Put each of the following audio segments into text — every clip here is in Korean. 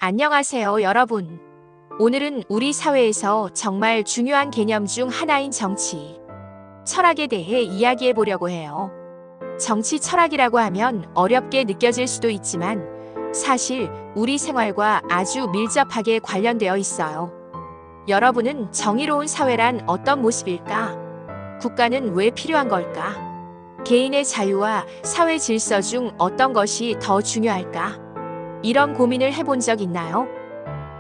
안녕하세요, 여러분. 오늘은 우리 사회에서 정말 중요한 개념 중 하나인 정치, 철학에 대해 이야기해 보려고 해요. 정치 철학이라고 하면 어렵게 느껴질 수도 있지만 사실 우리 생활과 아주 밀접하게 관련되어 있어요. 여러분은 정의로운 사회란 어떤 모습일까? 국가는 왜 필요한 걸까? 개인의 자유와 사회 질서 중 어떤 것이 더 중요할까? 이런 고민을 해본 적 있나요?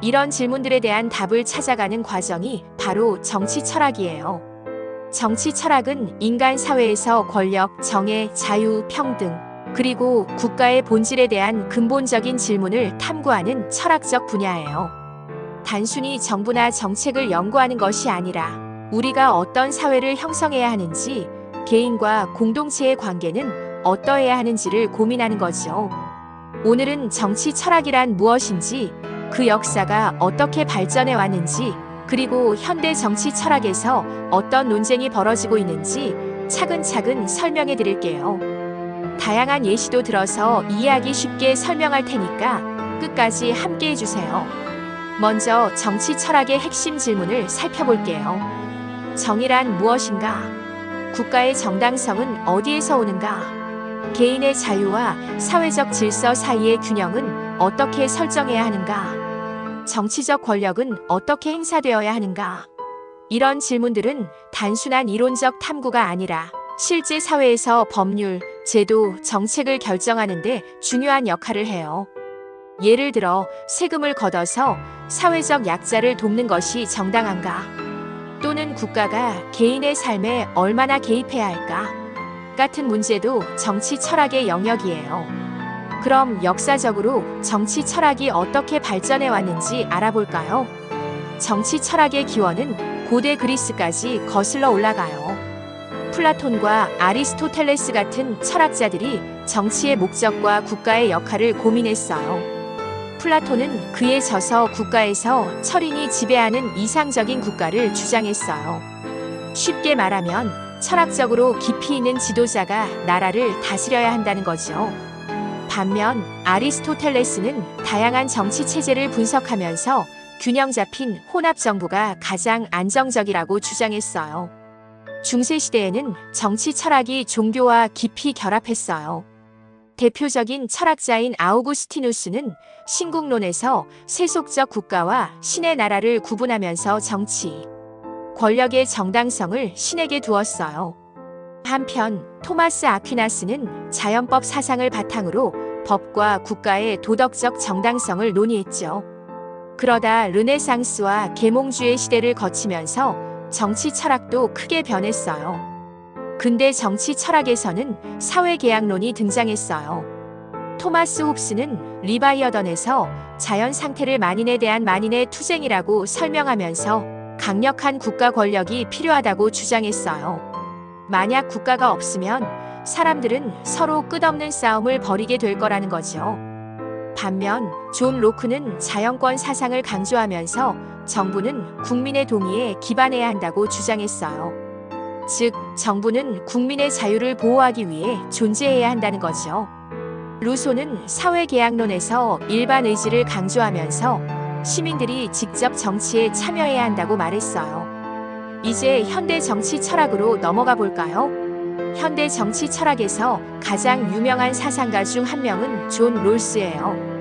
이런 질문들에 대한 답을 찾아가는 과정이 바로 정치 철학이에요. 정치 철학은 인간 사회에서 권력, 정의, 자유, 평등, 그리고 국가의 본질에 대한 근본적인 질문을 탐구하는 철학적 분야예요. 단순히 정부나 정책을 연구하는 것이 아니라 우리가 어떤 사회를 형성해야 하는지, 개인과 공동체의 관계는 어떠해야 하는지를 고민하는 거죠. 오늘은 정치 철학이란 무엇인지, 그 역사가 어떻게 발전해 왔는지, 그리고 현대 정치 철학에서 어떤 논쟁이 벌어지고 있는지 차근차근 설명해 드릴게요. 다양한 예시도 들어서 이해하기 쉽게 설명할 테니까 끝까지 함께 해주세요. 먼저 정치 철학의 핵심 질문을 살펴볼게요. 정의란 무엇인가? 국가의 정당성은 어디에서 오는가? 개인의 자유와 사회적 질서 사이의 균형은 어떻게 설정해야 하는가? 정치적 권력은 어떻게 행사되어야 하는가? 이런 질문들은 단순한 이론적 탐구가 아니라 실제 사회에서 법률, 제도, 정책을 결정하는 데 중요한 역할을 해요. 예를 들어 세금을 걷어서 사회적 약자를 돕는 것이 정당한가? 또는 국가가 개인의 삶에 얼마나 개입해야 할까? 같은 문제도 정치 철학의 영역이에요. 그럼 역사적으로 정치 철학이 어떻게 발전해 왔는지 알아볼까요? 정치 철학의 기원은 고대 그리스까지 거슬러 올라가요. 플라톤과 아리스토텔레스 같은 철학자들이 정치의 목적과 국가의 역할을 고민했어요. 플라톤은 그에 져서 국가에서 철인이 지배하는 이상적인 국가를 주장했어요. 쉽게 말하면 철학적으로 깊이 있는 지도자가 나라를 다스려야 한다는 거죠. 반면 아리스토텔레스는 다양한 정치 체제를 분석하면서 균형 잡힌 혼합 정부가 가장 안정적이라고 주장했어요. 중세 시대에는 정치 철학이 종교와 깊이 결합했어요. 대표적인 철학자인 아우구스티누스는 신국론에서 세속적 국가와 신의 나라를 구분하면서 정치, 권력의 정당성을 신에게 두었어요. 한편 토마스 아퀴나스는 자연법 사상을 바탕으로 법과 국가의 도덕적 정당성을 논의했죠. 그러다 르네상스와 계몽주의 시대를 거치면서 정치 철학도 크게 변했어요. 근대 정치 철학에서는 사회계약론이 등장했어요. 토마스 홉스는 리바이어던에서 자연 상태를 만인에 대한 만인의 투쟁이라고 설명하면서 강력한 국가 권력이 필요하다고 주장했어요. 만약 국가가 없으면 사람들은 서로 끝없는 싸움을 벌이게 될 거라는 거죠. 반면 존 로크는 자연권 사상을 강조하면서 정부는 국민의 동의에 기반해야 한다고 주장했어요. 즉, 정부는 국민의 자유를 보호하기 위해 존재해야 한다는 거죠. 루소는 사회계약론에서 일반 의지를 강조하면서 시민들이 직접 정치에 참여해야 한다고 말했어요. 이제 현대 정치 철학으로 넘어가 볼까요? 현대 정치 철학에서 가장 유명한 사상가 중 한 명은 존 롤스예요.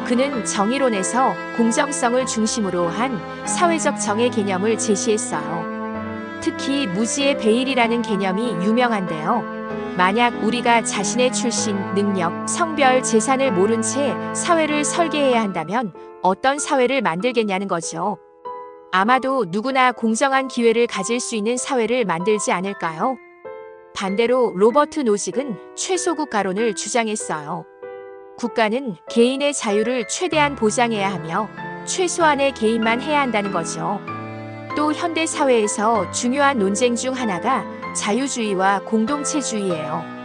그는 정의론에서 공정성을 중심으로 한 사회적 정의 개념을 제시했어요. 특히 무지의 베일이라는 개념이 유명한데요. 만약 우리가 자신의 출신, 능력, 성별, 재산을 모른 채 사회를 설계해야 한다면 어떤 사회를 만들겠냐는 거죠. 아마도 누구나 공정한 기회를 가질 수 있는 사회를 만들지 않을까요? 반대로 로버트 노직은 최소국가론을 주장했어요. 국가는 개인의 자유를 최대한 보장해야 하며 최소한의 개입만 해야 한다는 거죠. 또 현대 사회에서 중요한 논쟁 중 하나가 자유주의와 공동체주의예요.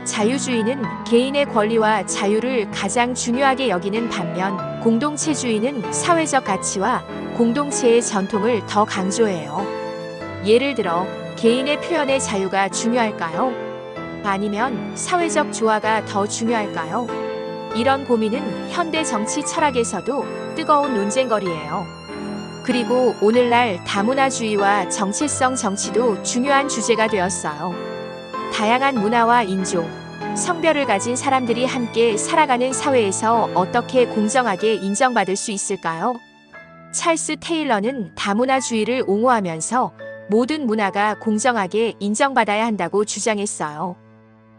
자유주의는 개인의 권리와 자유를 가장 중요하게 여기는 반면 공동체주의는 사회적 가치와 공동체의 전통을 더 강조해요. 예를 들어 개인의 표현의 자유가 중요할까요? 아니면 사회적 조화가 더 중요할까요? 이런 고민은 현대 정치 철학에서도 뜨거운 논쟁거리예요. 그리고 오늘날 다문화주의와 정체성 정치도 중요한 주제가 되었어요. 다양한 문화와 인종, 성별을 가진 사람들이 함께 살아가는 사회에서 어떻게 공정하게 인정받을 수 있을까요? 찰스 테일러는 다문화주의를 옹호하면서 모든 문화가 공정하게 인정받아야 한다고 주장했어요.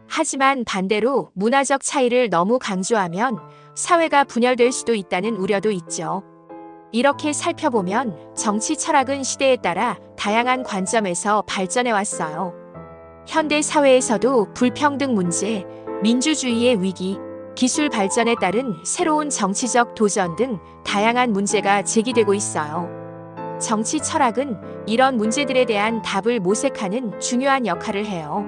하지만 반대로 문화적 차이를 너무 강조하면 사회가 분열될 수도 있다는 우려도 있죠. 이렇게 살펴보면 정치 철학은 시대에 따라 다양한 관점에서 발전해 왔어요. 현대 사회에서도 불평등 문제, 민주주의의 위기, 기술 발전에 따른 새로운 정치적 도전 등 다양한 문제가 제기되고 있어요. 정치 철학은 이런 문제들에 대한 답을 모색하는 중요한 역할을 해요.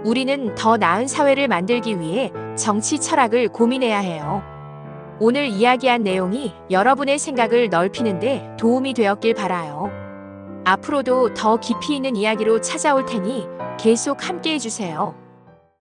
우리는 더 나은 사회를 만들기 위해 정치 철학을 고민해야 해요. 오늘 이야기한 내용이 여러분의 생각을 넓히는데 도움이 되었길 바라요. 앞으로도 더 깊이 있는 이야기로 찾아올 테니 계속 함께 해주세요.